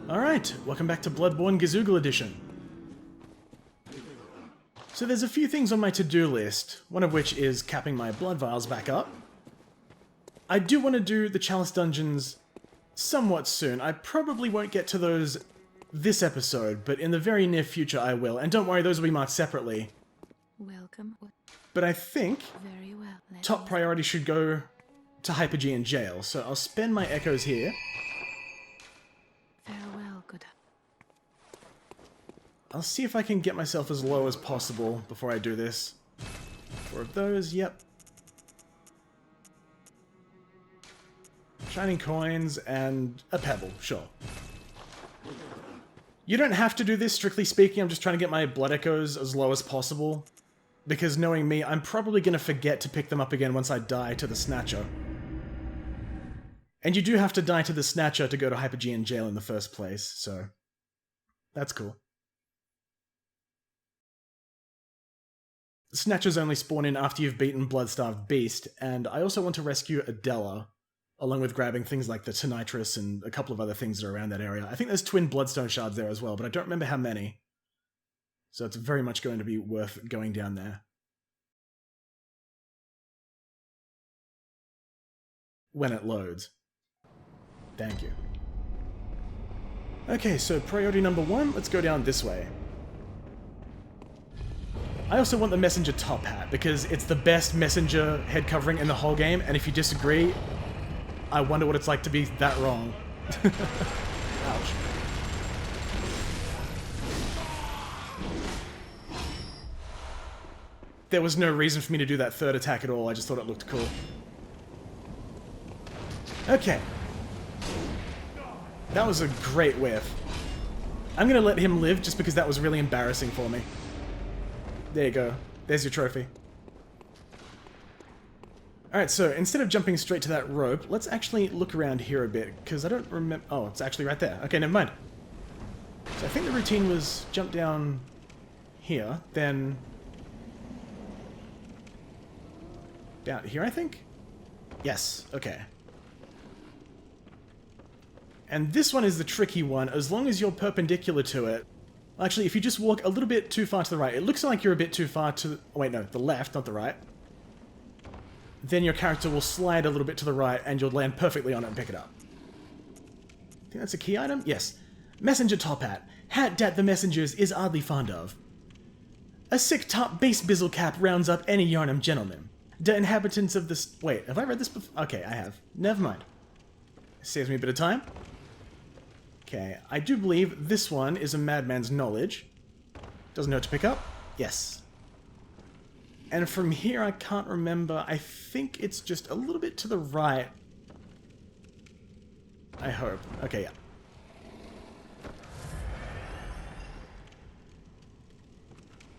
Alright, welcome back to Bloodborne Gizoogle Edition. So there's a few things on my to-do list, one of which is capping my blood vials back up. I do want to do the Chalice dungeons somewhat soon. I probably won't get to those this episode, but in the very near future I will. And don't worry, those will be marked separately. Welcome. But I think Very well. top priority should go to Hyper-G and Jail, so I'll spend my echoes here. Farewell, good. I'll see if I can get myself as low as possible before I do this. 4 of those, yep. Shining coins and a pebble, sure. You don't have to do this, strictly speaking. I'm just trying to get my blood echoes as low as possible. Because knowing me, I'm probably going to forget to pick them up again once I die to the Snatcher. And you do have to die to the Snatcher to go to Hyper-G and Jail in the first place, so that's cool. Snatchers only spawn in after you've beaten Blood-Starved Beast, and I also want to rescue Adela, along with grabbing things like the Tonitrus and a couple of other things that are around that area. I think there's twin Bloodstone shards there as well, but I don't remember how many. So it's very much going to be worth going down there. When it loads. Thank you. Okay, so priority number 1, let's go down this way. I also want the Messenger top hat, because it's the best Messenger head covering in the whole game, and if you disagree, I wonder what it's like to be that wrong. Ouch. There was no reason for me to do that third attack at all, I just thought it looked cool. Okay. That was a great whiff. I'm gonna let him live just because that was really embarrassing for me. There you go. There's your trophy. Alright, so instead of jumping straight to that rope, let's actually look around here a bit, because I don't remember... Oh, it's actually right there. Okay, never mind. So I think the routine was jump down here, then... down here, I think? Yes, okay. And this one is the tricky one, as long as you're perpendicular to it. Actually, if you just walk a little bit too far to the right, it looks like you're a bit too far to... Oh, wait, no, the left, not the right. Then your character will slide a little bit to the right, and you'll land perfectly on it and pick it up. I think that's a key item? Yes. Messenger top hat. Hat dat the messengers is oddly fond of. A sick top base bizzle cap rounds up any Yarnum gentleman. The inhabitants of this... Wait, have I read this before? Okay, I have. Never mind. Saves me a bit of time. Okay, I do believe this one is a madman's knowledge. Doesn't know what to pick up? Yes. And from here, I can't remember. I think it's just a little bit to the right. I hope. Okay, yeah.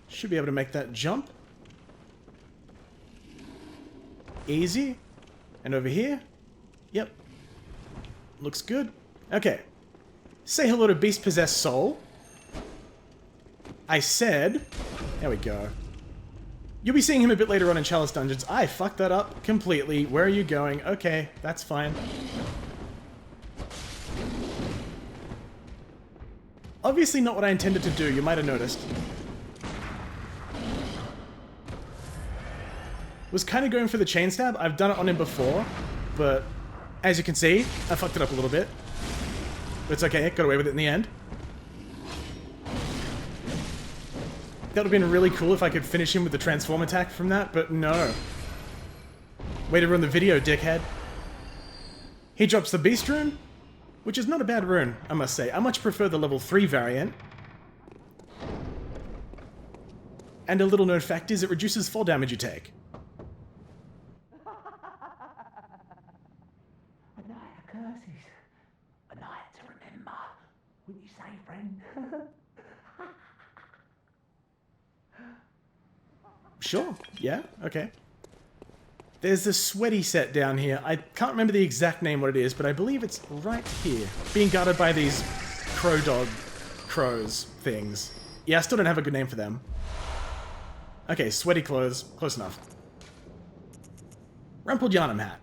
Should be able to make that jump. Easy. And over here? Yep. Looks good. Okay. Say hello to Beast-Possessed Soul. I said... There we go. You'll be seeing him a bit later on in Chalice Dungeons. I fucked that up completely. Where are you going? Okay, that's fine. Obviously not what I intended to do, you might have noticed. Was kind of going for the chain stab. I've done it on him before, but as you can see, I fucked it up a little bit. But it's okay, got away with it in the end. That would have been really cool if I could finish him with the transform attack from that, but no. Way to ruin the video, dickhead. He drops the Beast rune, which is not a bad rune, I must say. I much prefer the level 3 variant. And a little known fact is it reduces fall damage you take. A night of curses. A night to remember. Wouldn't you say, friend? Sure, yeah, okay. There's the sweaty set down here. I can't remember the exact name what it is, but I believe it's right here. Being guarded by these crows things. Yeah, I still don't have a good name for them. Okay, sweaty clothes. Close enough. Rumpled Yarnum hat.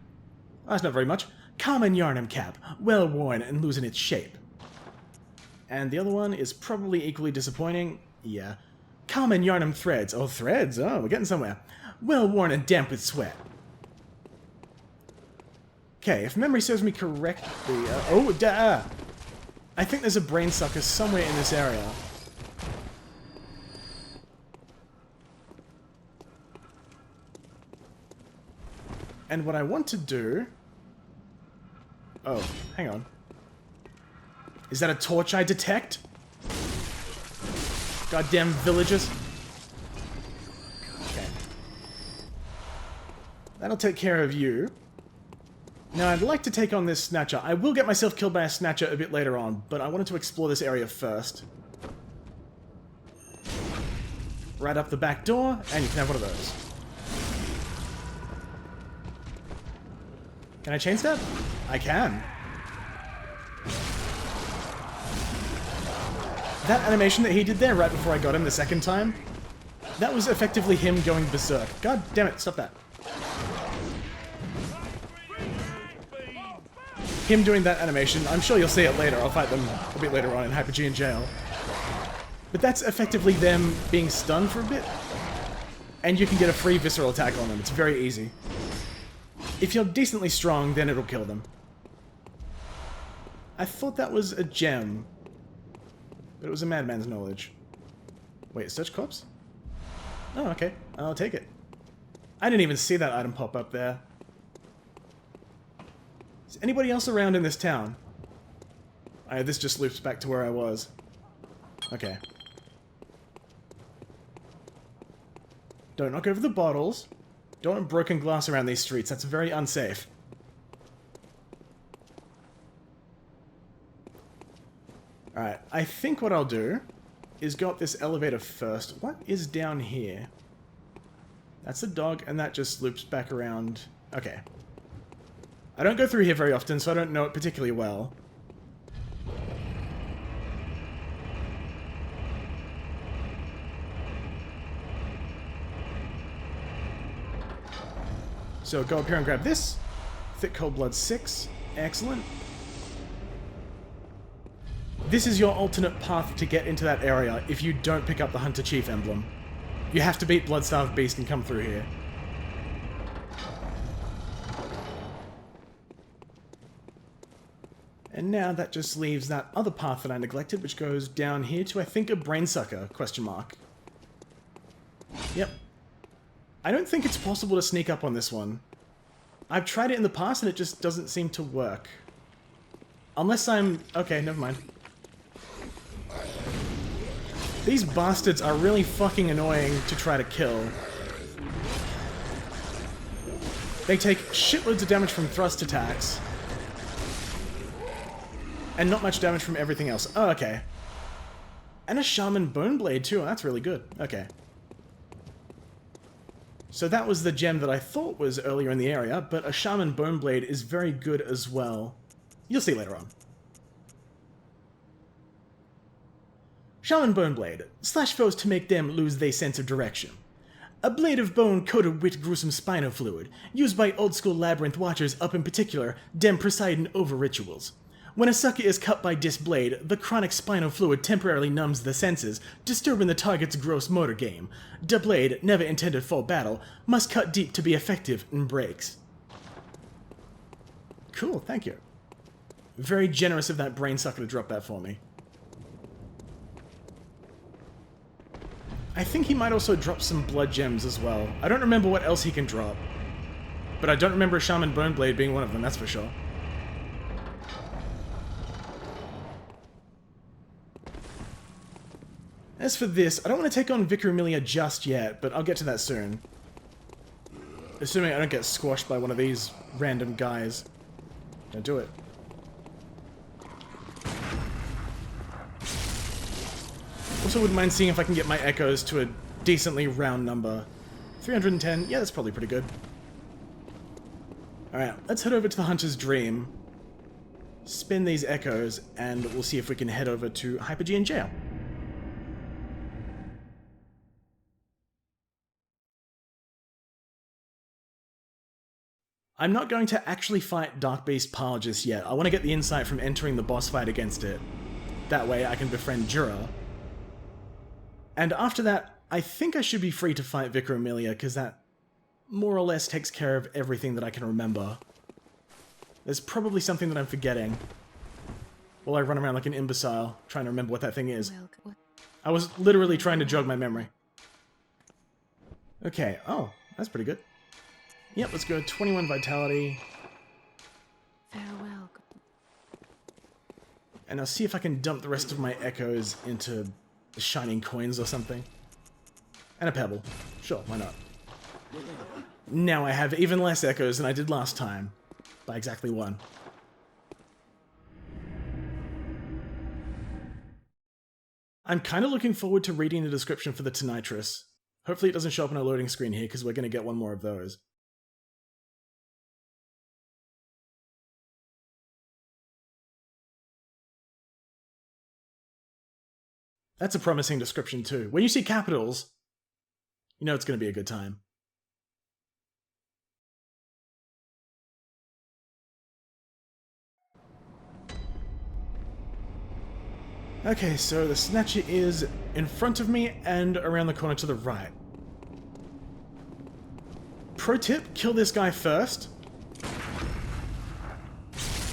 That's not very much. Common Yarnum cap. Well worn and losing its shape. And the other one is probably equally disappointing. Yeah. Carmen Yarnum threads. Oh, threads. Oh, we're getting somewhere. Well worn and damp with sweat. Okay, if memory serves me correctly... I think there's a brain sucker somewhere in this area. And what I want to do... Oh, hang on. Is that a torch I detect? Goddamn villagers. Okay. That'll take care of you. Now, I'd like to take on this Snatcher. I will get myself killed by a Snatcher a bit later on, but I wanted to explore this area first. Right up the back door, and you can have one of those. Can I chain stab? I can. That animation that he did there right before I got him the second time, that was effectively him going berserk. God damn it, stop that. Him doing that animation, I'm sure you'll see it later, I'll fight them a bit later on in Hyper G and Jail. But that's effectively them being stunned for a bit, and you can get a free visceral attack on them, it's very easy. If you're decently strong, then it'll kill them. I thought that was a gem, but it was a madman's knowledge. Wait, search corpse? Oh, okay, I'll take it. I didn't even see that item pop up there. Is anybody else around in this town? This just loops back to where I was. Okay. Don't knock over the bottles. Don't want broken glass around these streets. That's very unsafe. Alright, I think what I'll do is go up this elevator first. What is down here? That's a dog, and that just loops back around. Okay. I don't go through here very often, so I don't know it particularly well. So go up here and grab this. Thick Cold Blood 6. Excellent. This is your alternate path to get into that area if you don't pick up the Hunter Chief emblem. You have to beat Bloodstarved Beast and come through here. And now that just leaves that other path that I neglected, which goes down here to, I think, a Brainsucker, question mark. Yep. I don't think it's possible to sneak up on this one. I've tried it in the past and it just doesn't seem to work. Unless I'm... Okay, never mind. These bastards are really fucking annoying to try to kill. They take shitloads of damage from thrust attacks. And not much damage from everything else. Oh, okay. And a Shaman Bone Blade too, that's really good. Okay. So that was the gem that I thought was earlier in the area, but a Shaman Bone Blade is very good as well. You'll see later on. Shaman Bone Blade. Slash foes to make them lose their sense of direction. A blade of bone coated with gruesome spinal fluid, used by old-school labyrinth watchers up in particular, dem Poseidon over rituals. When a sucker is cut by this blade, the chronic spinal fluid temporarily numbs the senses, disturbing the target's gross motor game. The blade, never intended for battle, must cut deep to be effective and breaks. Cool, thank you. Very generous of that brain sucker to drop that for me. I think he might also drop some blood gems as well. I don't remember what else he can drop. But I don't remember a Shaman Bone Blade being one of them, that's for sure. As for this, I don't want to take on Vicar Amelia just yet, but I'll get to that soon. Assuming I don't get squashed by one of these random guys. Don't do it. Also wouldn't mind seeing if I can get my echoes to a decently round number. 310, yeah, that's probably pretty good. Alright, let's head over to the Hunter's Dream. Spin these echoes, and we'll see if we can head over to Hyper G and Jail. I'm not going to actually fight Dark Beast Pal just yet. I want to get the insight from entering the boss fight against it. That way I can befriend Jura. And after that, I think I should be free to fight Vicar Amelia, because that more or less takes care of everything that I can remember. There's probably something that I'm forgetting. While I run around like an imbecile, trying to remember what that thing is. I was literally trying to jog my memory. Okay, oh, that's pretty good. Yep, let's go 21 vitality. Farewell. And I'll see if I can dump the rest of my echoes into shining coins or something. And a pebble. Sure, why not? Now I have even less echoes than I did last time. By exactly one. I'm kind of looking forward to reading the description for the Tonitrus. Hopefully it doesn't show up on a loading screen here, because we're going to get one more of those. That's a promising description too. When you see capitals, you know it's going to be a good time. Okay, so the Snatcher is in front of me and around the corner to the right. Pro tip, kill this guy first.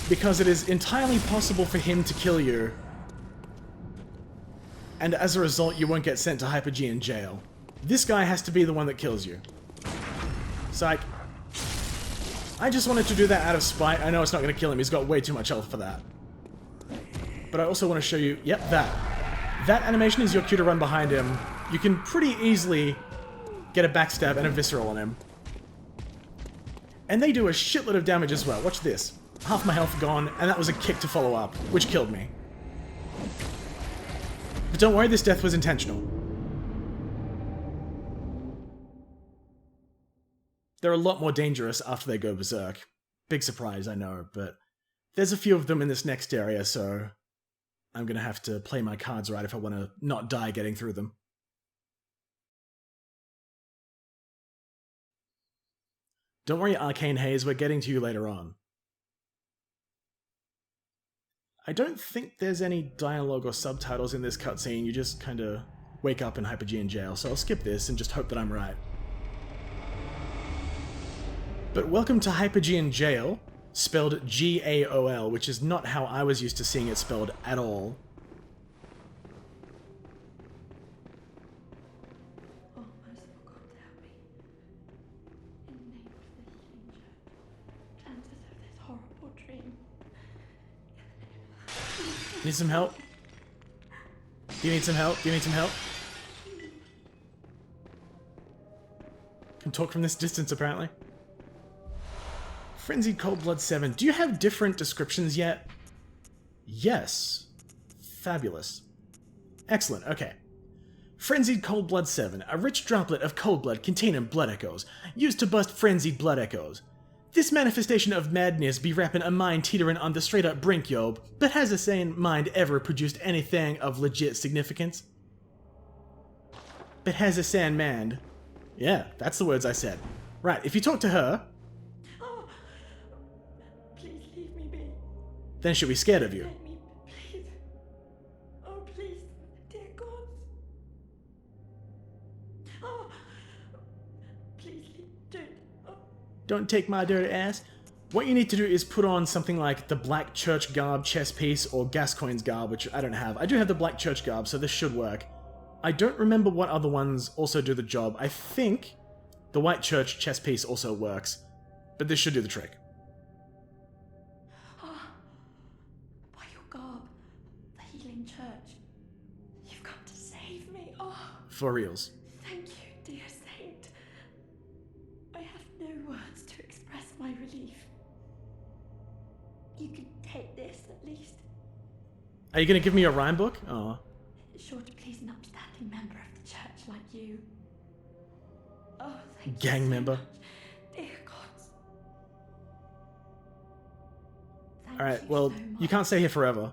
Because it is entirely possible for him to kill you. And as a result, you won't get sent to Hypergean jail. This guy has to be the one that kills you. Psych. I just wanted to do that out of spite. I know it's not going to kill him, he's got way too much health for that. But I also want to show you, yep, that. That animation is your cue to run behind him. You can pretty easily get a backstab and a visceral on him. And they do a shitload of damage as well. Watch this. Half my health gone, and that was a kick to follow up, which killed me. But don't worry, this death was intentional. They're a lot more dangerous after they go berserk. Big surprise, I know, but there's a few of them in this next area, so I'm gonna have to play my cards right if I want to not die getting through them. Don't worry, Arcane Haze, we're getting to you later on. I don't think there's any dialogue or subtitles in this cutscene, you just kinda wake up in Hypergean jail, so I'll skip this and just hope that I'm right. But welcome to Hypergean jail, spelled G-A-O-L, which is not how I was used to seeing it spelled at all. Oh, merciful God, help me. In the name of the healing church, cleanse us of this horrible dream. Need some help? Do you need some help? Do you need some help? Can talk from this distance, apparently. Frenzied Cold Blood 7. Do you have different descriptions yet? Yes. Fabulous. Excellent, okay. Frenzied Cold Blood 7. A rich droplet of cold blood containing blood echoes, used to bust frenzied blood echoes. This manifestation of madness be wrapping a mind teetering on the straight-up brink, yob, but has a sane mind ever produced anything of legit significance? But has a sane mind. Yeah, that's the words I said. Right, if you talk to her, Oh, please leave me be. then she'll be scared of you. Let me, please. Oh, please, dear God. Oh, please don't. Oh. Don't take my dirty ass. What you need to do is put on something like the Black Church Garb chest piece or Gascoigne's Garb, which I don't have. I do have the Black Church Garb, so this should work. I don't remember what other ones also do the job. I think the White Church chest piece also works, but this should do the trick. Ah, by your garb, the healing church, you've come to save me. Oh, For reals. thank you, dear saint. I have no words to express my relief. You can take this at least. Are you gonna give me a rhyme book? Aw. Sure to please an upstanding member of the church like you. Oh, thank Gang you so member. much, dear gods. Thank Alright, you well, so you much. can't stay here forever.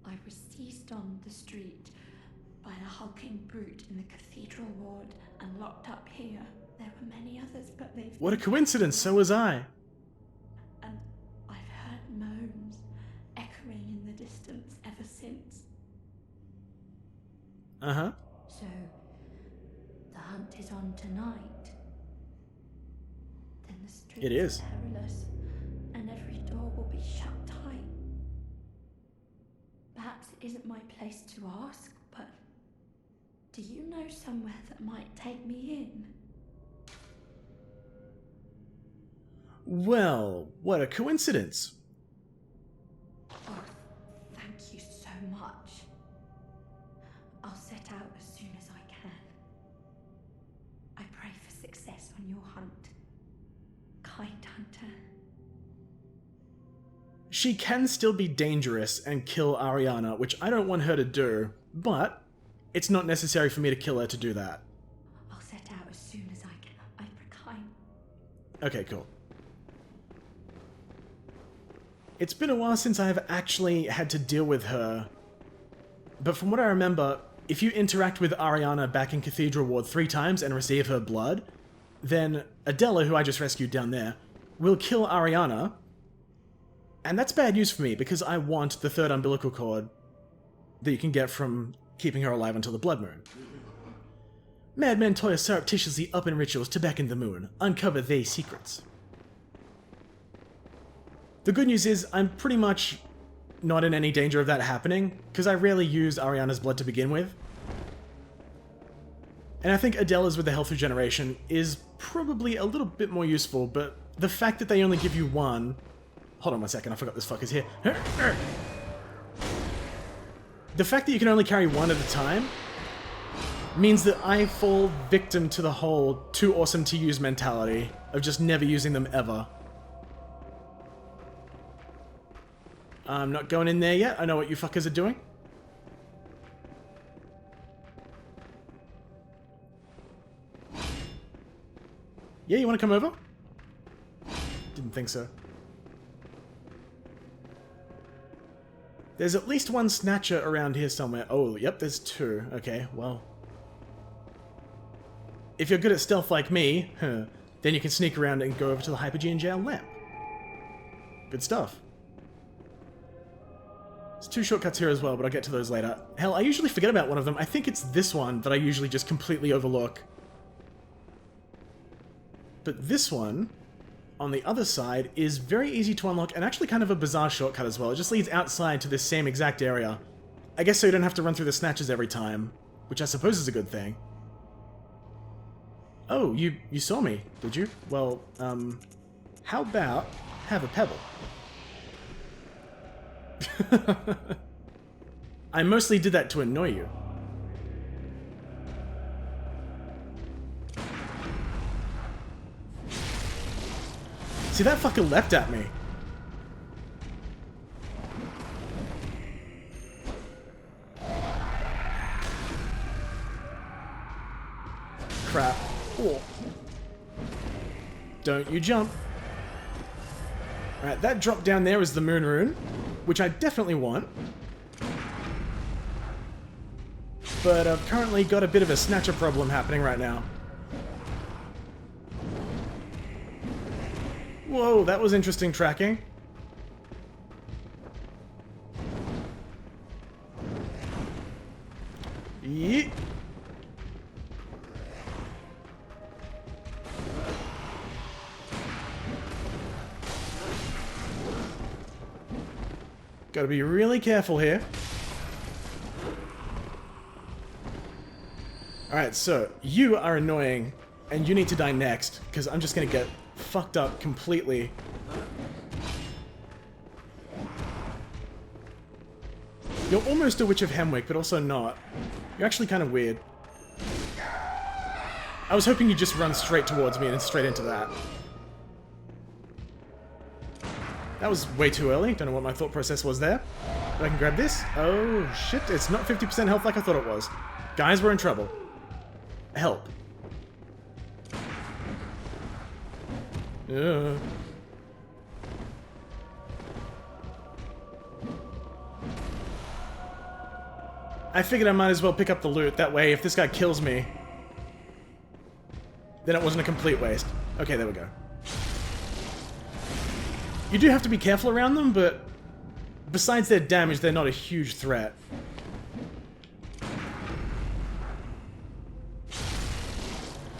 I was seized on the street by a hulking brute in the cathedral ward and locked up here. There were many others, but they've... What a coincidence, so was I. And I've heard moans echoing in the distance ever since. Uh-huh. So, the hunt is on tonight. Then the streets It is. are perilous, and every door will be shut tight. Perhaps it isn't my place to ask, but do you know somewhere that might take me in? Well, what a coincidence. Oh, thank you so much. I'll set out as soon as I can. I pray for success on your hunt, kind hunter. She can still be dangerous and kill Ariana, which I don't want her to do, but it's not necessary for me to kill her to do that. I'll set out as soon as I can. I kind. Okay, cool. It's been a while since I have actually had to deal with her, but from what I remember, if you interact with Ariana back in Cathedral Ward 3 times and receive her blood, then Adela, who I just rescued down there, will kill Ariana, and that's bad news for me because I want the 3rd umbilical cord that you can get from keeping her alive until the blood moon. Madmen toil surreptitiously up in rituals to beckon the moon, uncover they secrets. The good news is, I'm pretty much not in any danger of that happening, because I rarely use Ariana's blood to begin with. And I think Adela's with the health regeneration is probably a little bit more useful, but the fact that they only give you one... Hold on one second, I forgot this fucker's here. The fact that you can only carry one at a time means that I fall victim to the whole too awesome to use mentality of just never using them ever. I'm not going in there yet. I know what you fuckers are doing. Yeah, you want to come over? Didn't think so. There's at least one snatcher around here somewhere. Oh, yep, there's 2. Okay, well. If you're good at stealth like me, then you can sneak around and go over to the Hypogean Jail lamp. Good stuff. There's 2 shortcuts here as well, but I'll get to those later. Hell, I usually forget about one of them. I think it's this one that I usually just completely overlook. But this one, on the other side, is very easy to unlock and actually kind of a bizarre shortcut as well. It just leads outside to this same exact area. I guess so you don't have to run through the snatches every time, which I suppose is a good thing. Oh, you saw me, did you? Well, how about have a pebble? I mostly did that to annoy you. See, that fucker leapt at me. Crap. Oh. Don't you jump. Alright, that drop down there is the moon rune, which I definitely want. But I've currently got a bit of a snatcher problem happening right now. Whoa, that was interesting tracking. Yeet. Gotta be really careful here. Alright, so, you are annoying, and you need to die next, because I'm just gonna get fucked up completely. You're almost a Witch of Hemwick, but also not. You're actually kind of weird. I was hoping you'd just run straight towards me and straight into that. That was way too early. Don't know what my thought process was there. But I can grab this. Oh, shit. It's not 50% health like I thought it was. Guys, we're in trouble. Help. I figured I might as well pick up the loot. That way, if this guy kills me, then it wasn't a complete waste. Okay, there we go. You do have to be careful around them, but besides their damage, they're not a huge threat.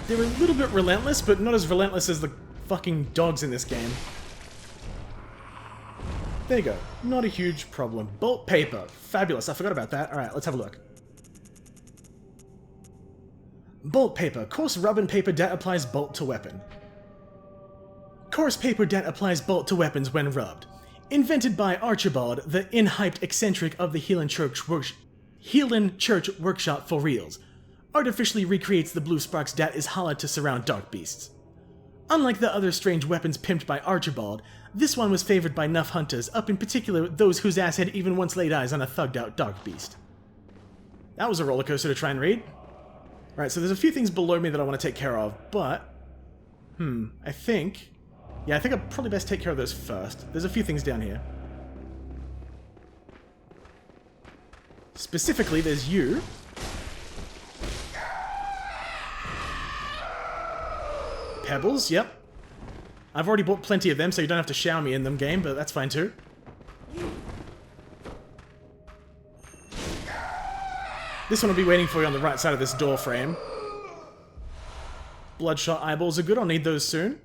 They're a little bit relentless, but not as relentless as the fucking dogs in this game. There you go. Not a huge problem. Bolt paper. Fabulous. I forgot about that. Alright, let's have a look. Bolt paper. Coarse rubbin paper that applies bolt to weapon. Coarse paper that applies bolt to weapons when rubbed. Invented by Archibald, the in-hyped eccentric of the Healing Church Workshop for reals. Artificially recreates the blue sparks that is hollowed to surround dark beasts. Unlike the other strange weapons pimped by Archibald, this one was favored by Nuff hunters, up in particular those whose ass had even once laid eyes on a thugged-out dark beast. That was a rollercoaster to try and read. Alright, so there's a few things below me that I want to take care of, but... I think I'll probably best take care of those first. There's a few things down here. Specifically, there's you. Pebbles, yep. I've already bought plenty of them, so you don't have to shower me in them, game, but that's fine too. This one will be waiting for you on the right side of this door frame. Bloodshot eyeballs are good, I'll need those soon.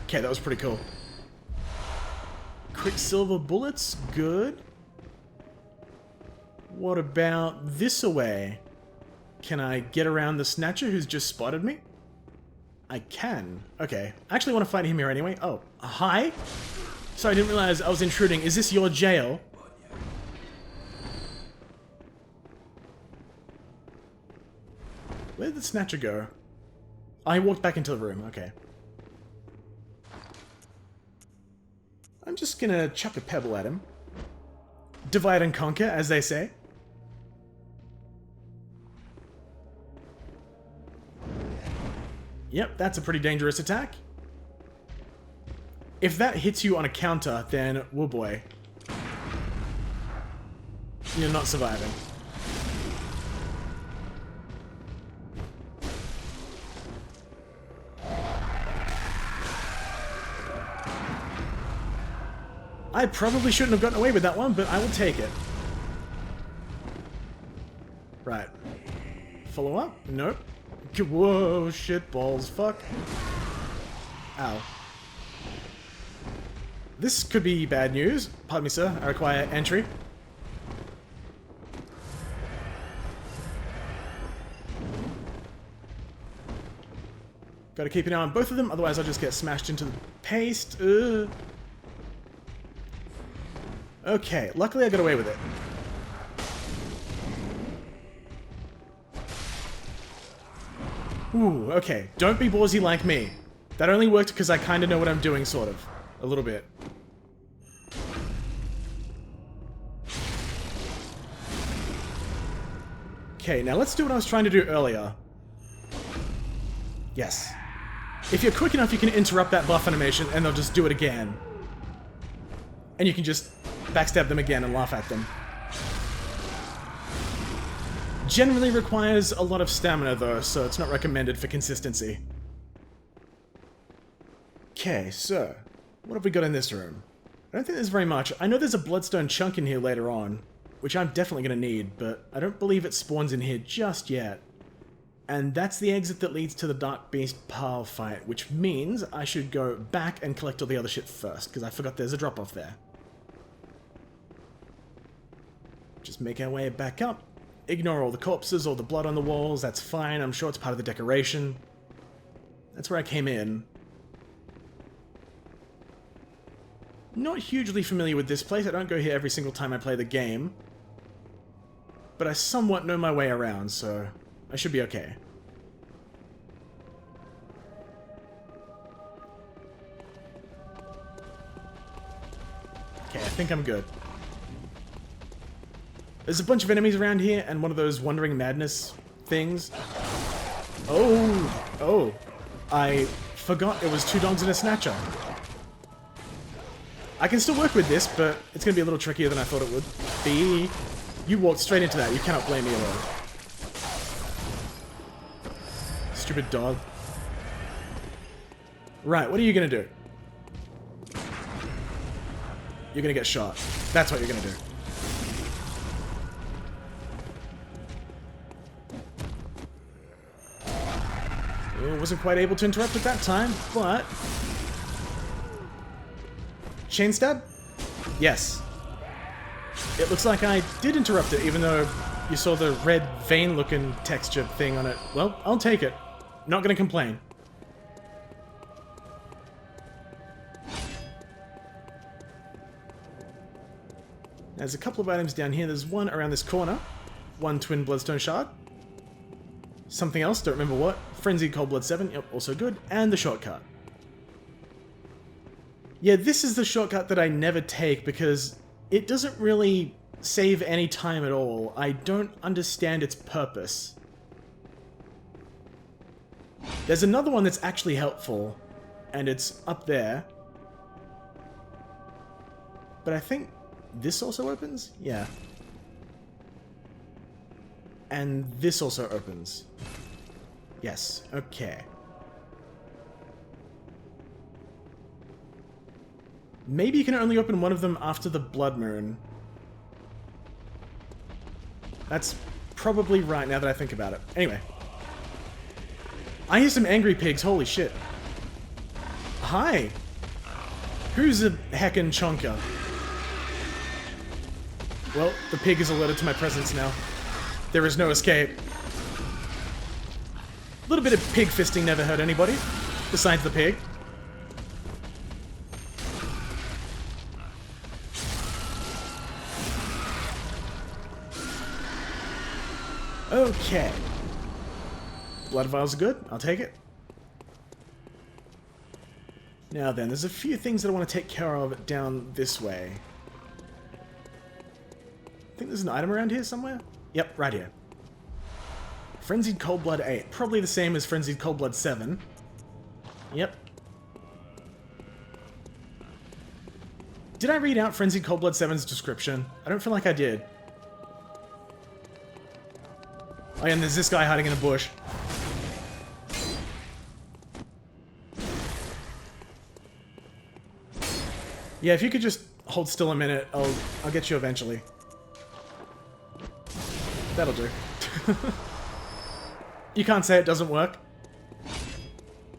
Okay, that was pretty cool. Quicksilver bullets, good. What about this away? Can I get around the Snatcher who's just spotted me? I can. Okay. I actually want to fight him here anyway. Oh, hi? Sorry, I didn't realize I was intruding. Is this your jail? Where did the Snatcher go? Oh, he walked back into the room. Okay. I'm just gonna chuck a pebble at him. Divide and conquer, as they say. Yep, that's a pretty dangerous attack. If that hits you on a counter, then, whoa boy. You're not surviving. I probably shouldn't have gotten away with that one, but I will take it. Right. Follow up? Nope. Whoa, shit balls, fuck. Ow. This could be bad news. Pardon me, sir. I require entry. Gotta keep an eye on both of them, otherwise I'll just get smashed into the paste. Okay, luckily I got away with it. Ooh, okay. Don't be ballsy like me. That only worked because I kind of know what I'm doing, sort of. A little bit. Okay, now let's do what I was trying to do earlier. Yes. If you're quick enough, you can interrupt that buff animation, and they'll just do it again. And you can just backstab them again and laugh at them. Generally requires a lot of stamina though, so it's not recommended for consistency. Okay, so, what have we got in this room? I don't think there's very much. I know there's a bloodstone chunk in here later on, which I'm definitely going to need, but I don't believe it spawns in here just yet. And that's the exit that leads to the Dark Beast Pile fight, which means I should go back and collect all the other shit first, because I forgot there's a drop-off there. Just make our way back up. Ignore all the corpses, all the blood on the walls, that's fine, I'm sure it's part of the decoration. That's where I came in. Not hugely familiar with this place, I don't go here every single time I play the game. But I somewhat know my way around, so I should be okay. Okay, I think I'm good. There's a bunch of enemies around here, and one of those Wandering Madness things. Oh, I forgot it was 2 dogs and a Snatcher. I can still work with this, but it's going to be a little trickier than I thought it would be. You walked straight into that, you cannot blame me alone. Stupid dog. Right, what are you gonna do? You're gonna get shot. That's what you're gonna do. Oh, wasn't quite able to interrupt at that time, but... Chain stab? Yes. It looks like I did interrupt it, even though you saw the red vein-looking texture thing on it. Well, I'll take it. Not gonna complain. There's a couple of items down here. There's one around this corner. One twin bloodstone shard. Something else, don't remember what. Frenzied Cold Blood 7, yep, also good. And the shortcut. Yeah, this is the shortcut that I never take because it doesn't really save any time at all. I don't understand its purpose. There's another one that's actually helpful, and it's up there. But I think this also opens? Yeah. And this also opens. Yes, okay. Maybe you can only open one of them after the blood moon. That's probably right now that I think about it. Anyway. I hear some angry pigs, holy shit. Hi! Who's a heckin' chonker? Well, the pig is alerted to my presence now. There is no escape. A little bit of pig fisting never hurt anybody, besides the pig. Okay. Blood vials are good. I'll take it. Now then, there's a few things that I want to take care of down this way. I think there's an item around here somewhere. Yep, right here. Frenzied Cold Blood 8. Probably the same as Frenzied Cold Blood 7. Yep. Did I read out Frenzied Cold Blood 7's description? I don't feel like I did. Oh, and there's this guy hiding in a bush. Yeah, if you could just hold still a minute, I'll get you eventually. That'll do. You can't say it doesn't work.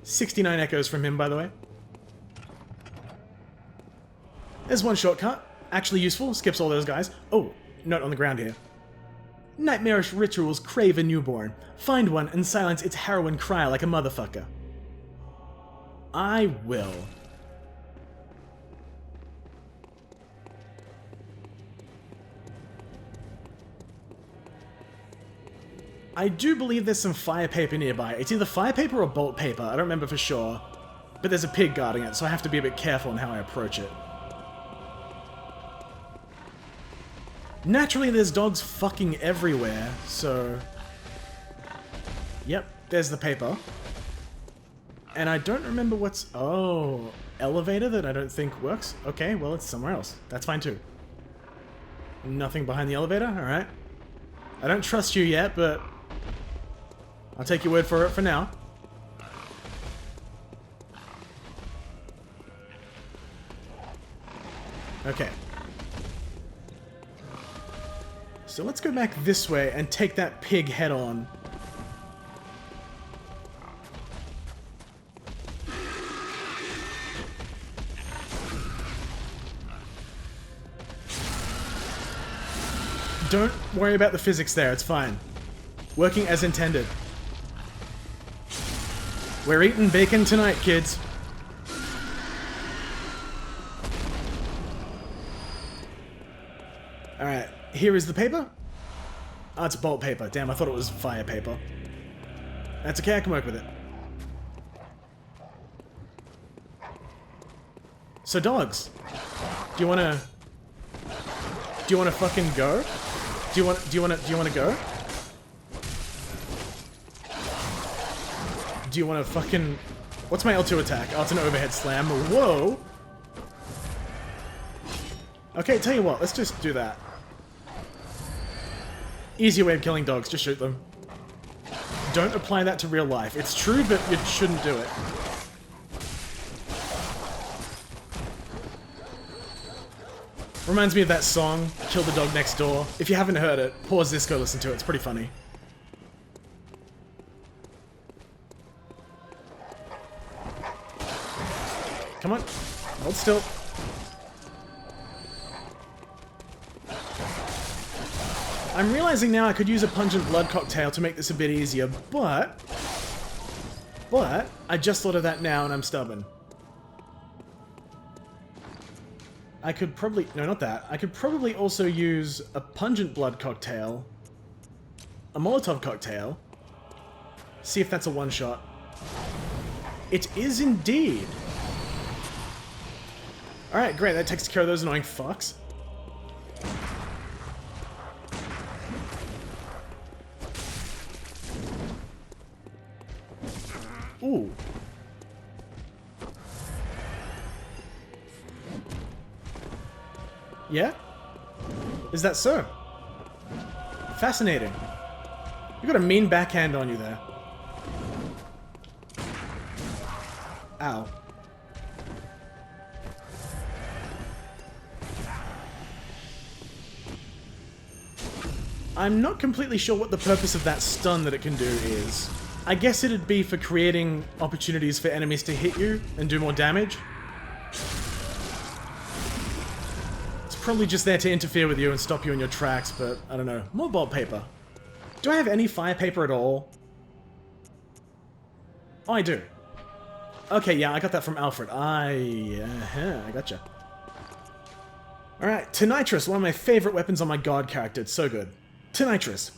69 echoes from him, by the way. There's one shortcut. Actually useful. Skips all those guys. Oh, note on the ground here. Nightmarish rituals crave a newborn. Find one and silence its harrowing cry like a motherfucker. I will. I do believe there's some fire paper nearby. It's either fire paper or bolt paper. I don't remember for sure. But there's a pig guarding it, so I have to be a bit careful in how I approach it. Naturally, there's dogs fucking everywhere, so... Yep, there's the paper. And I don't remember what's... Oh, elevator that I don't think works? Okay, well, it's somewhere else. That's fine, too. Nothing behind the elevator? Alright. I don't trust you yet, but... I'll take your word for it for now. Okay. So let's go back this way and take that pig head on. Don't worry about the physics there, it's fine. Working as intended. We're eating bacon tonight, kids. Alright, here is the paper. Oh, it's bolt paper. Damn, I thought it was fire paper. That's okay, I can work with it. So dogs, do you wanna fucking go? Do you wanna go? Do you wanna fucking... What's my L2 attack? Oh, it's an overhead slam. Whoa! Okay, tell you what, let's just do that. Easy way of killing dogs, just shoot them. Don't apply that to real life. It's true, but you shouldn't do it. Reminds me of that song, Kill the Dog Next Door. If you haven't heard it, pause this, go listen to it. It's pretty funny. Come on. Hold still. I'm realizing now I could use a pungent blood cocktail to make this a bit easier, but I just thought of that now and I'm stubborn. I could probably... No, not that. I could probably also use a pungent blood cocktail, a Molotov cocktail, see if that's a one-shot. It is indeed. Alright, great. That takes care of those annoying fucks. Ooh. Yeah? Is that so? Fascinating. You got a mean backhand on you there. Ow. I'm not completely sure what the purpose of that stun that it can do is. I guess it'd be for creating opportunities for enemies to hit you and do more damage. It's probably just there to interfere with you and stop you in your tracks, but I don't know. More bolt paper. Do I have any fire paper at all? Oh, I do. Okay, yeah, I got that from Alfred. I gotcha. Alright, Tonitrus, one of my favorite weapons on my god character. It's so good. Tonitrus.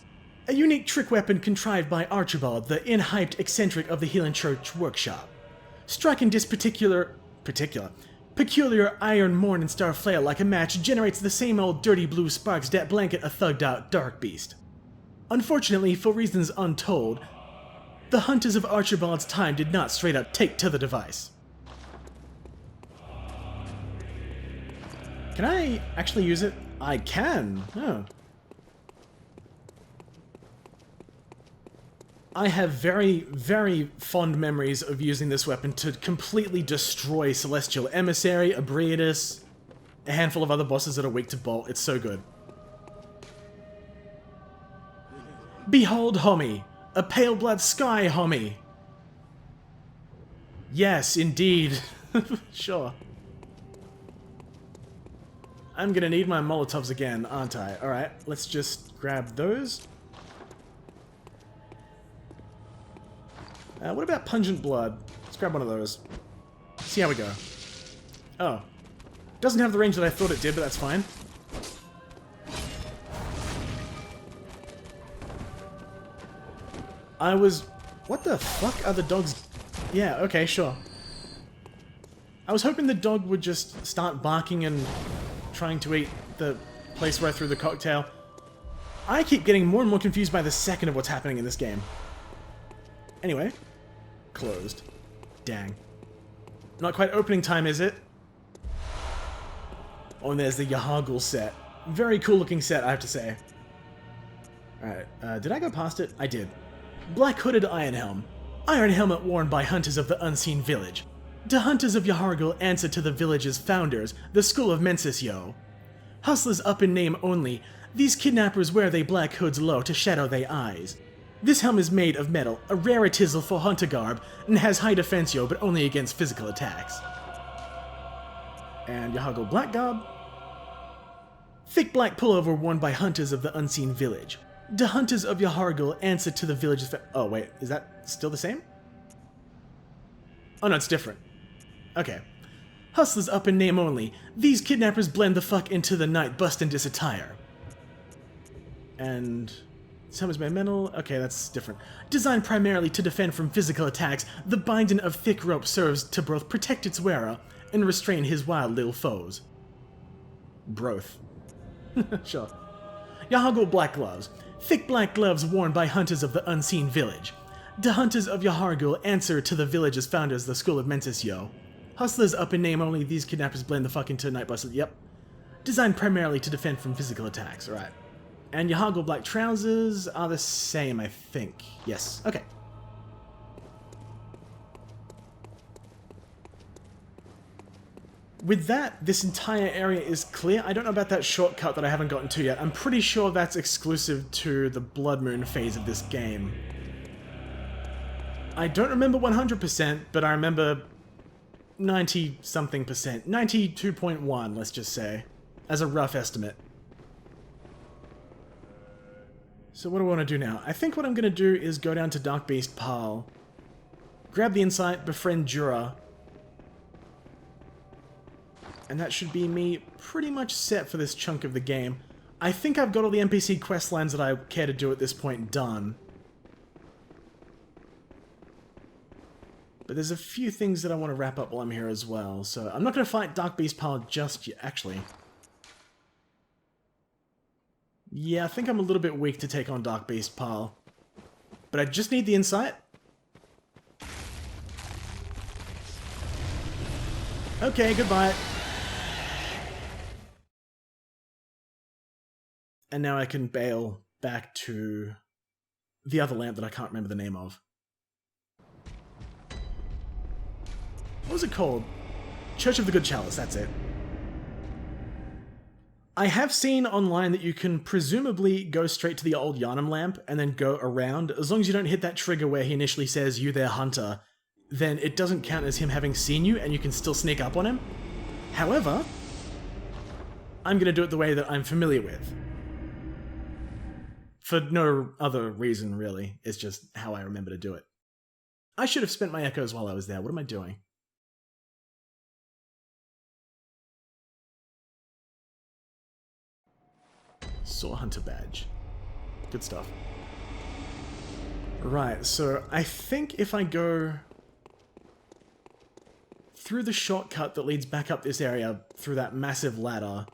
A unique trick weapon contrived by Archibald, the in-hyped eccentric of the Healing Church workshop. Striking this peculiar iron morn and star flail like a match generates the same old dirty blue sparks that blanket a thugged-out dark beast. Unfortunately, for reasons untold, the hunters of Archibald's time did not straight up take to the device. Can I actually use it? I can. Oh. I have very, very fond memories of using this weapon to completely destroy Celestial Emissary, Abriatus, a handful of other bosses that are weak to bolt. It's so good. Behold, homie! A pale blood sky, homie! Yes, indeed. Sure. I'm gonna need my Molotovs again, aren't I? Alright, let's just grab those. What about Pungent Blood? Let's grab one of those. See how we go. Oh. Doesn't have the range that I thought it did, but that's fine. What the fuck are the dogs... Yeah, okay, sure. I was hoping the dog would just start barking and trying to eat the place where I threw the cocktail. I keep getting more and more confused by the second of what's happening in this game. Anyway. Closed. Dang. Not quite opening time, is it? Oh, and there's the Jailbroken set. Very cool looking set, I have to say. Alright, did I go past it? I did. Black Hooded Iron Helm. Iron helmet worn by hunters of the Unseen Village. The hunters of Jailbroken answer to the village's founders, the School of Mensis. Hustlers up in name only, these kidnappers wear they black hoods low to shadow they eyes. This helm is made of metal, a raritizzle for hunter garb, and has high defense but only against physical attacks. And Jailbroken Black Garb. Thick black pullover worn by hunters of the Unseen Village. The hunters of Jailbroken answer to the village's oh wait, is that still the same? Oh no, it's different. Okay. Hustlers up in name only, these kidnappers blend the fuck into the night busting this attire. And... Some is made metal. Okay, that's different. Designed primarily to defend from physical attacks, the binding of thick rope serves to both protect its wearer and restrain his wild little foes. Broth. Sure. Jailbroken Black Gloves. Thick black gloves worn by hunters of the Unseen Village. The hunters of Jailbroken answer to the village's founders, the School of Mensis. Hustlers up in name only, these kidnappers blend the fuck into night busters. Yep. Designed primarily to defend from physical attacks. Alright. And Jailbroken Black Trousers are the same, I think. Yes. Okay. with that, this entire area is clear. I don't know about that shortcut that I haven't gotten to yet. I'm pretty sure that's exclusive to the Blood Moon phase of this game. I don't remember 100%, but I remember 90-something percent. 92.1, let's just say, as a rough estimate. So what do I want to do now? I think what I'm going to do is go down to Dark Beast Pile, grab the insight, befriend Jura, and that should be me pretty much set for this chunk of the game. I think I've got all the NPC quest lines that I care to do at this point done. But there's a few things that I want to wrap up while I'm here as well, so I'm not going to fight Dark Beast Pile just yet, actually. Yeah, I think I'm a little bit weak to take on Dark Beast Pile. But I just need the insight. Okay, goodbye. And now I can bail back to the other lamp that I can't remember the name of. What was it called? Church of the Good Chalice, that's it. I have seen online that you can presumably go straight to the old Yharnam lamp and then go around. As long as you don't hit that trigger where he initially says, "You there, hunter," then it doesn't count as him having seen you and you can still sneak up on him. However, I'm going to do it the way that I'm familiar with. For no other reason, really. It's just how I remember to do it. I should have spent my echoes while I was there. What am I doing? Saw Hunter badge. Good stuff. Right, so I think if I go through the shortcut that leads back up this area through that massive ladder,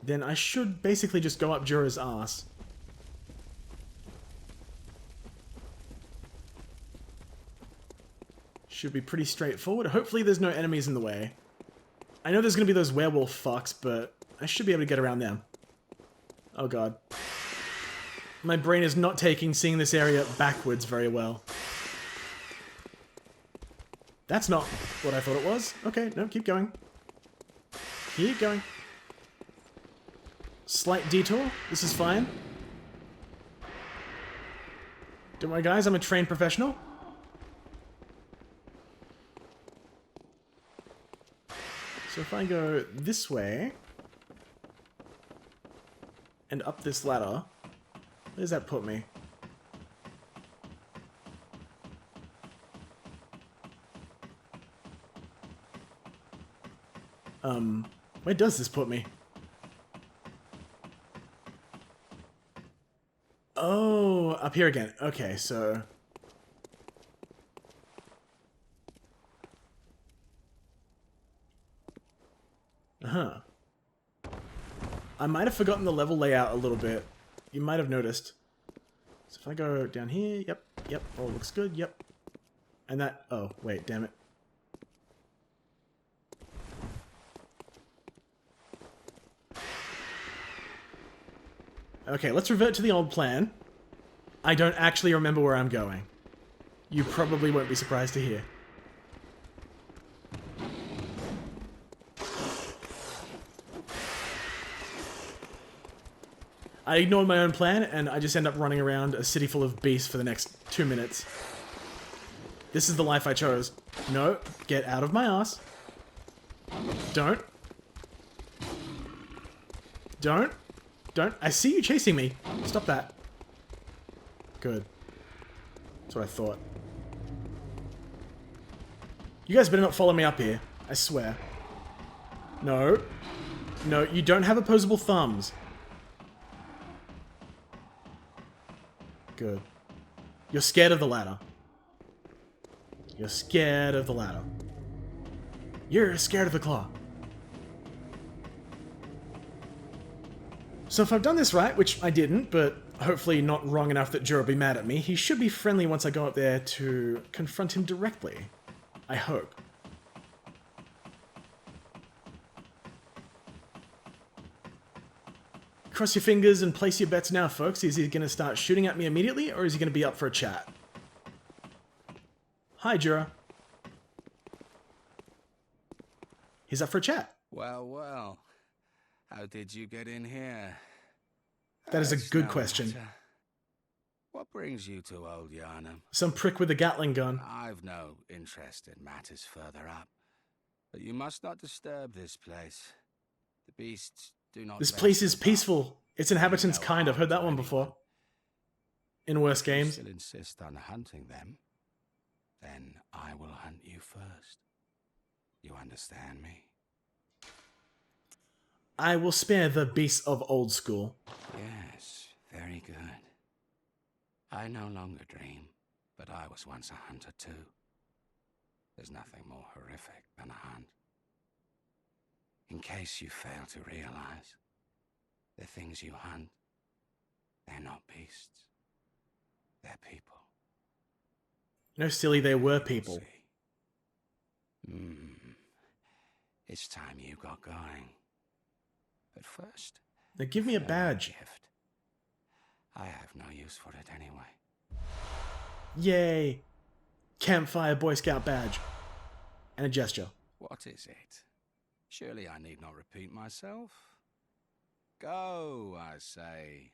then I should basically just go up Jura's ass. Should be pretty straightforward. Hopefully there's no enemies in the way. I know there's going to be those werewolf fucks, but I should be able to get around them. Oh god. My brain is not taking seeing this area backwards very well. That's not what I thought it was. Okay, no, keep going. Keep going. Slight detour. This is fine. Don't worry guys, I'm a trained professional. So if I go this way and up this ladder, where does that put me? Where does this put me? Oh, up here again. Okay, so... Uh-huh. I might have forgotten the level layout a little bit. You might have noticed. So if I go down here, yep, all looks good, yep. And that, oh, wait, damn it. Okay, let's revert to the old plan. I don't actually remember where I'm going. You probably won't be surprised to hear. I ignored my own plan, and I just end up running around a city full of beasts for the next 2 minutes. This is the life I chose. No, get out of my ass. Don't. Don't. Don't. I see you chasing me. Stop that. Good. That's what I thought. You guys better not follow me up here. I swear. No. No, you don't have opposable thumbs. Good. You're scared of the ladder. You're scared of the ladder. You're scared of the claw. So if I've done this right, which I didn't, but hopefully not wrong enough that Jura will be mad at me, he should be friendly once I go up there to confront him directly. I hope. Cross your fingers and place your bets now, folks. Is he going to start shooting at me immediately, or is he going to be up for a chat? Hi, Jura. He's up for a chat. Well, well. How did you get in here? That is a It's good no question. matter. What brings you to Old Yarnum? Some prick with a Gatling gun. I've no interest in matters further up. But you must not disturb this place. The beasts do not This place is venture above. peaceful. Its inhabitants No kind. I've heard harm that to one before. anyone. In worse If you games. still insist on hunting them, then I will hunt you first. You understand me? I will spare the beasts of old school. Yes, very good. I no longer dream, but I was once a hunter too. There's nothing more horrific than a hunt. In case you fail to realize, the things you hunt, they're not beasts. They're people. No, silly, they were people. It's time you got going. But first, Now give me a farewell badge. gift. I have no use for it anyway. Yay! Campfire Boy Scout badge. And a gesture. What is it? Surely I need not repeat myself. Go, I say.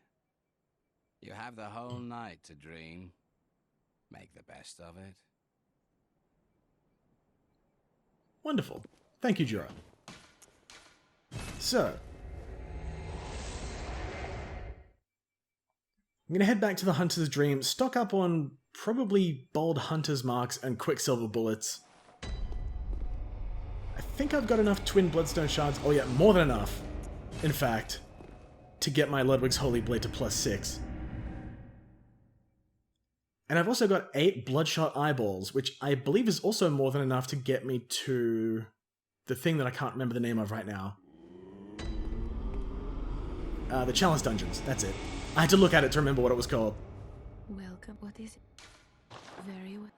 You have the whole night to dream. Make the best of it. Wonderful. Thank you, Jura. So, I'm going to head back to the Hunter's Dream, stock up on probably bold Hunter's Marks and Quicksilver Bullets. I think I've got enough Twin Bloodstone Shards, oh yeah, more than enough, in fact, to get my Ludwig's Holy Blade to +6. And I've also got 8 Bloodshot Eyeballs, which I believe is also more than enough to get me to the thing that I can't remember the name of right now. The Chalice Dungeons, that's it. I had to look at it to remember what it was called. Welcome. What is it? Very well.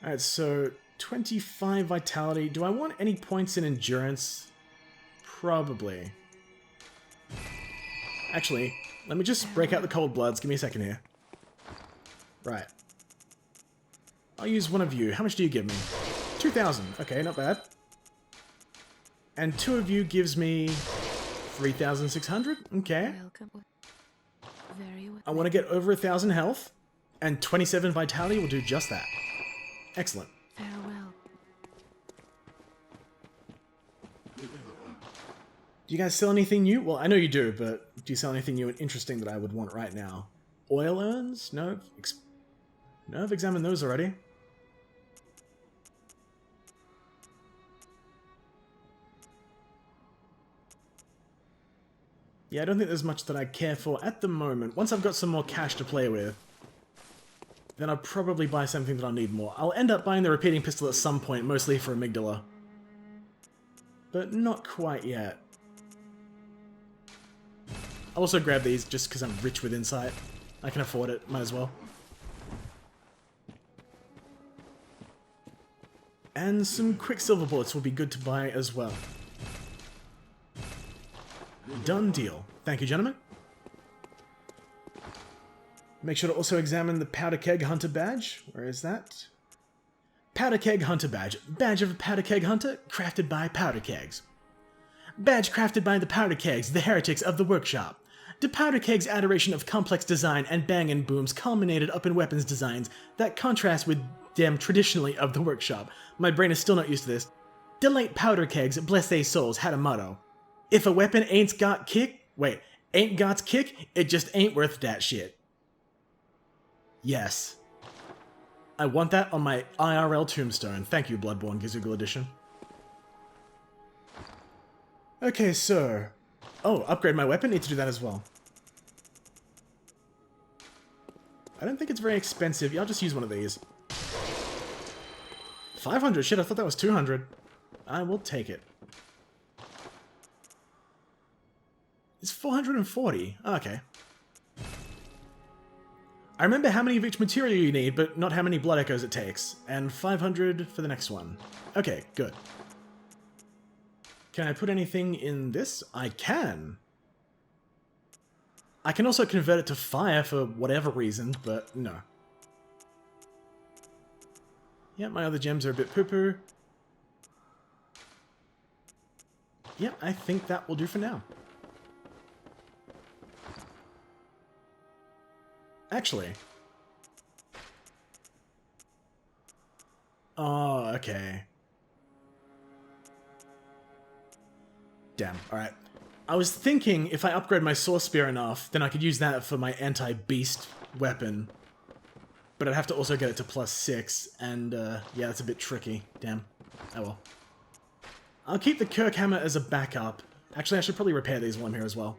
Alright, so 25 Vitality. Do I want any points in Endurance? Probably. Actually, let me just break out the Cold Bloods. Give me a second here. Right. I'll use one of you. How much do you give me? 2,000. Okay, not bad. And 2 of you gives me 3,600. Okay. Welcome. Very well. I want to get over 1,000 health, and 27 Vitality will do just that. Excellent. Farewell. Do you guys sell anything new? Well, I know you do, but do you sell anything new and interesting that I would want right now? Oil urns? No? No, I've examined those already. Yeah, I don't think there's much that I care for at the moment. Once I've got some more cash to play with, then I'll probably buy something that I'll need more. I'll end up buying the repeating pistol at some point, mostly for Amygdala. But not quite yet. I'll also grab these just because I'm rich with insight. I can afford it, might as well. And some Quicksilver Bullets will be good to buy as well. Done deal. Thank you, gentlemen. Make sure to also examine the Powder Keg Hunter badge. Where is that? Powder Keg Hunter badge. Badge of a Powder Keg Hunter, crafted by Powder Kegs. Badge crafted by the Powder Kegs, the heretics of the workshop. The Powder Keg's adoration of complex design and bang-and booms culminated up in weapons designs that contrast with them traditionally of the workshop. My brain is still not used to this. The late Powder Kegs, bless they souls, had a motto. If a weapon ain't got kick, ain't got kick, it just ain't worth that shit. Yes. I want that on my IRL tombstone. Thank you, Bloodborne Gizoogle Edition. Okay, so... Oh, upgrade my weapon? Need to do that as well. I don't think it's very expensive. Yeah, I'll just use one of these. 500? Shit, I thought that was 200. I will take it. It's 440. Okay. I remember how many of each material you need, but not how many blood echoes it takes. And 500 for the next one. Okay, good. Can I put anything in this? I can. I can also convert it to fire for whatever reason, but no. Yeah, my other gems are a bit poo-poo. yeah, I think that will do for now. Actually. Oh, okay. Damn, alright. I was thinking if I upgrade my Source Spear enough, then I could use that for my anti-beast weapon. But I'd have to also get it to +6, and yeah, that's a bit tricky. Damn. Oh well. I'll keep the Kirk Hammer as a backup. Actually, I should probably repair these while I'm here as well.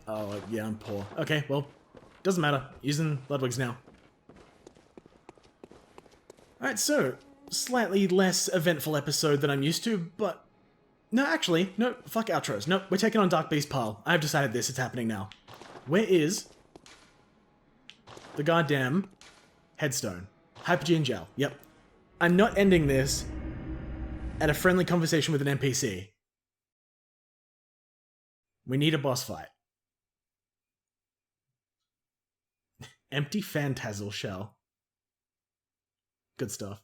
Oh, yeah, I'm poor. Okay, well, doesn't matter. Using Bloodwigs now. Alright, so, slightly less eventful episode than I'm used to, but... No, actually, no, fuck outros. Nope, we're taking on Dark Beast Pile. I've decided this, it's happening now. Where is the goddamn headstone? Hypogean Gel, yep. I'm not ending this at a friendly conversation with an NPC. We need a boss fight. Empty Phantasmal Shell. Good stuff.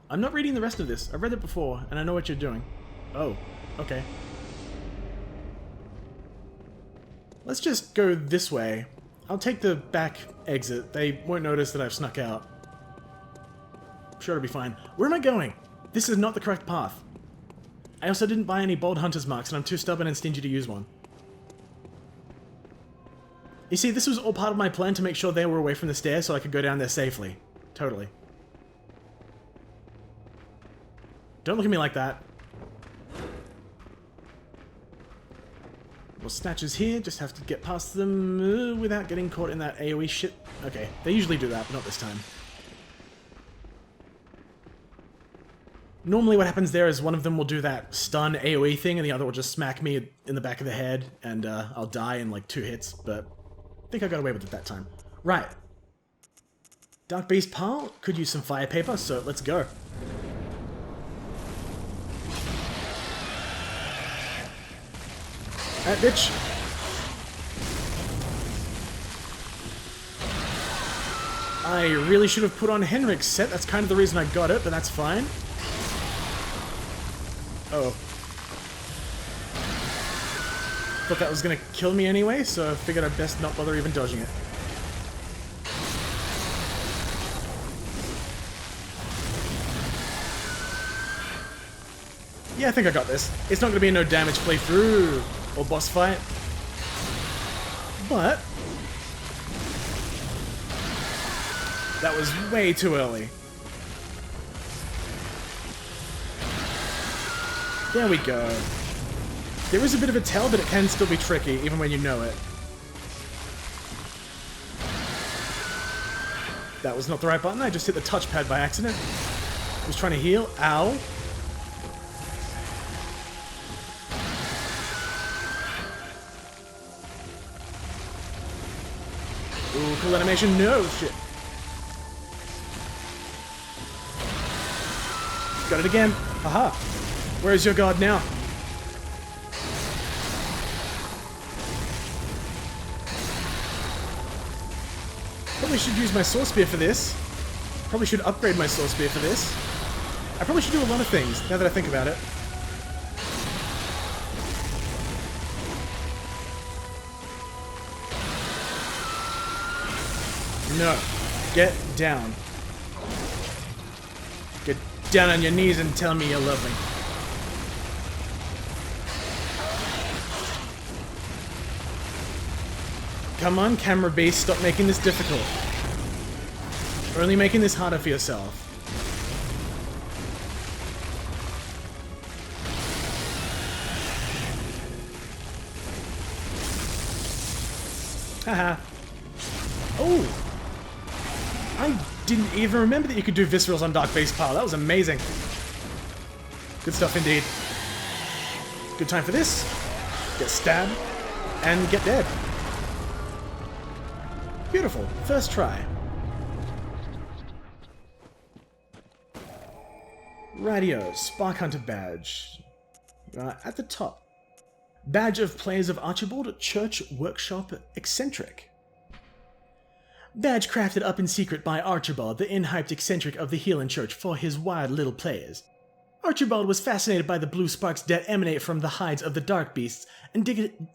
I'm not reading the rest of this. I've read it before, and I know what you're doing. Oh, okay. Let's just go this way. I'll take the back exit. They won't notice that I've snuck out. I'm sure it'll be fine. Where am I going? This is not the correct path. I also didn't buy any Bold Hunter's Marks, and I'm too stubborn and stingy to use one. You see, this was all part of my plan to make sure they were away from the stairs so I could go down there safely. Totally. Don't look at me like that. More snatches here, just have to get past them without getting caught in that AoE shit. Okay, they usually do that, but not this time. Normally what happens there is one of them will do that stun AoE thing and the other will just smack me in the back of the head and I'll die in like 2 hits, but I think I got away with it that time. Right. Dark Beast Pile could use some fire paper, so let's go. Alright, bitch. I really should have put on Henrik's set. That's kind of the reason I got it, but that's fine. Uh oh. Thought that was gonna kill me anyway, so I figured I'd best not bother even dodging it. Yeah, I think I got this. It's not gonna be a no damage playthrough or boss fight. But that was way too early. There we go. There is a bit of a tell, but it can still be tricky, even when you know it. That was not the right button, I just hit the touchpad by accident. I was trying to heal. Ow. Ooh, cool animation. No, shit. Got it again. Haha. Where is your god now? Probably should use my Source Spear for this. Probably should upgrade my Source Spear for this. I probably should do a lot of things, now that I think about it. No. Get down. Get down on your knees and tell me you love me. Come on, camera beast, stop making this difficult. You're only making this harder for yourself. Haha. Oh! I didn't even remember that you could do viscerals on Dark Beast Pile. That was amazing. Good stuff indeed. Good time for this. Get stabbed and get dead. Beautiful. First try. Radio. Spark Hunter badge. At the top. Badge of Players of Archibald, Church Workshop Eccentric. Badge crafted up in secret by Archibald, the in-hyped eccentric of the Healing Church, for his wild little players. Archibald was fascinated by the blue sparks that emanate from the hides of the dark beasts and dedicated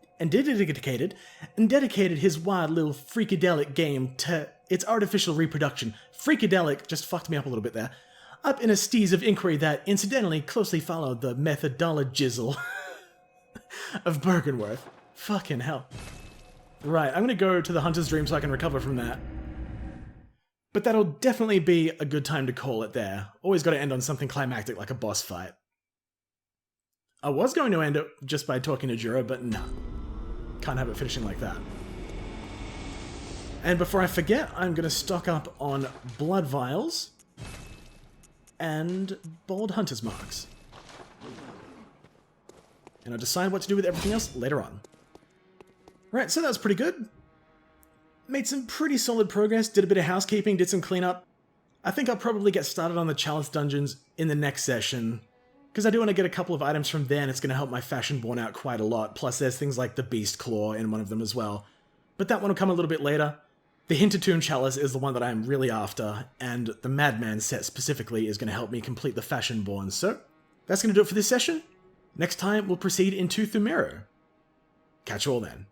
his wild little freakadelic game to its artificial reproduction. Freakadelic just fucked me up a little bit there. Up in a steez of inquiry that incidentally closely followed the methodologizzle of Bergenworth. Fucking hell. Right, I'm gonna go to the Hunter's Dream so I can recover from that. But that'll definitely be a good time to call it there. Always gotta end on something climactic like a boss fight. I was going to end it just by talking to Jura, but no. Can't have it finishing like that. And before I forget, I'm gonna stock up on blood vials and bold hunter's marks. And I'll decide what to do with everything else later on. Right, so that was pretty good. Made some pretty solid progress, did a bit of housekeeping, did some cleanup. I think I'll probably get started on the Chalice dungeons in the next session, because I do want to get a couple of items from there and it's going to help my Fashionborn out quite a lot, plus there's things like the Beast Claw in one of them as well. But that one will come a little bit later. The Hintertomb Chalice is the one that I'm really after, and the Madman set specifically is going to help me complete the Fashionborn, so that's going to do it for this session. Next time we'll proceed into Thumero. Catch you all then.